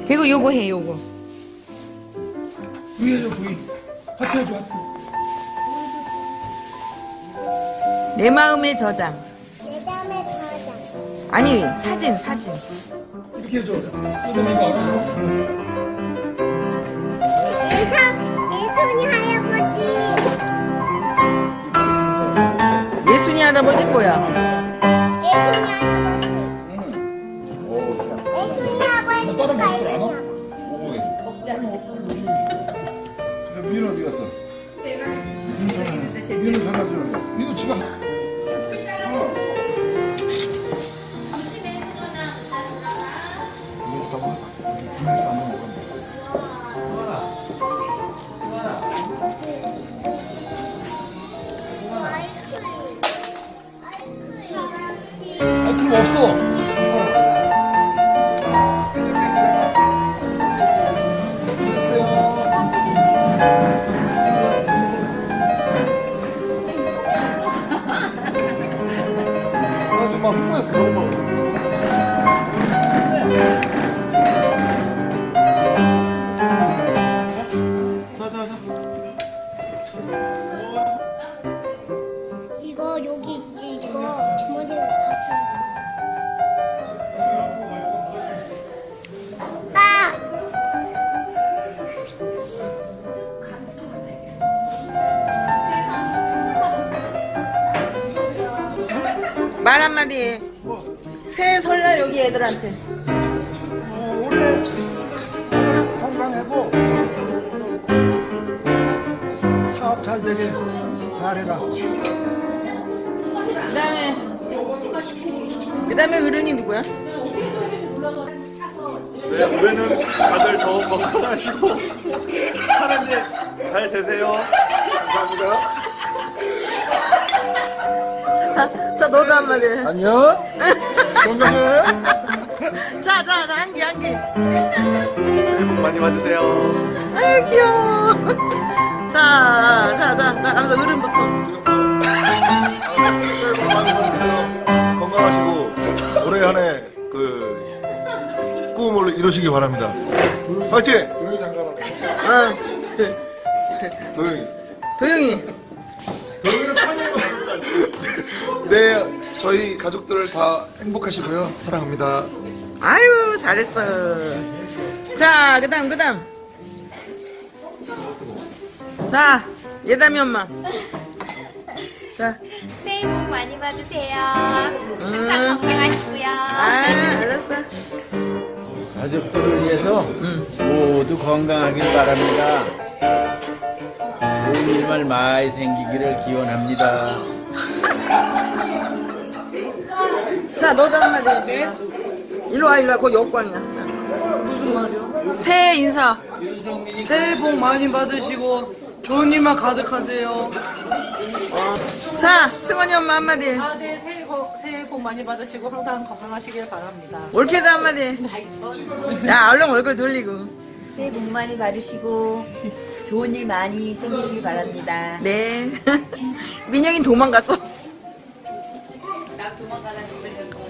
그리고 요거 해, 요거. V 해줘, V. 하트 해줘, 하트. 내 마음의 저장. 내 다음에 가자. 아니, 사진. 이렇게 해줘. 그럼 이거 알아? 예순이 할아버지. 예순이 할아버지 뭐야? 예순이 할아버지. 예순이 할아버지가 다른 모습을 안 와? 예순이. 민우 어디 갔어? 민우 전화 줘. 민우 집에. 이거 가봐. 김혜수 안 먹어. 아, 그럼 없어. 막 흥분했어, 너무. 이거 여기 있지. 이거 주머니에 다 써. 아! 말 한마디 해. 새해 설날 여기 애들한테. 올해 건강하고 사업 잘 되게 잘해라. 그다음에 어른이 누구야? 네, 올해는 다들 더 건강하시고 사는 일 잘 되세요. 감사합니다. 자, 너도 한마디 해. 안녕. 건강해. 자, 한개. 새해 복 많이 받으세요. 아유, 귀여워. 자, 하면서 어른부터. 새해 복 많이 받으세요. 건강하시고 올해 한 해 그 꿈을 이루시기 바랍니다. 화이팅! 도영이 장가라. 도영이. 도영이. 네, 저희 가족들 다 행복하시고요. 사랑합니다. 아유, 잘했어. 자, 그다음. 자, 예담이 엄마. 자. 새해 복 많이 받으세요. 항상 건강하시고요. 알았어. 가족들을 위해서 모두 건강하길 바랍니다. 좋은 일만 많이 생기기를 기원합니다. 자, 너도 한마디 해. 일로 와. 거기 역광이야. 무슨 말이야? 새해 인사. 새해 복 많이 받으시고 좋은 일만 가득하세요. 자, 승원이 엄마 한마디 해. 네, 새해 복 많이 받으시고 항상 건강하시길 바랍니다. 올케도 한마디 해. 야, 얼른 얼굴 돌리고. 새해 복 많이 받으시고 좋은 일 많이 생기시길 바랍니다. 네. 민영이 도망갔어. 나 도망가다 놀려고.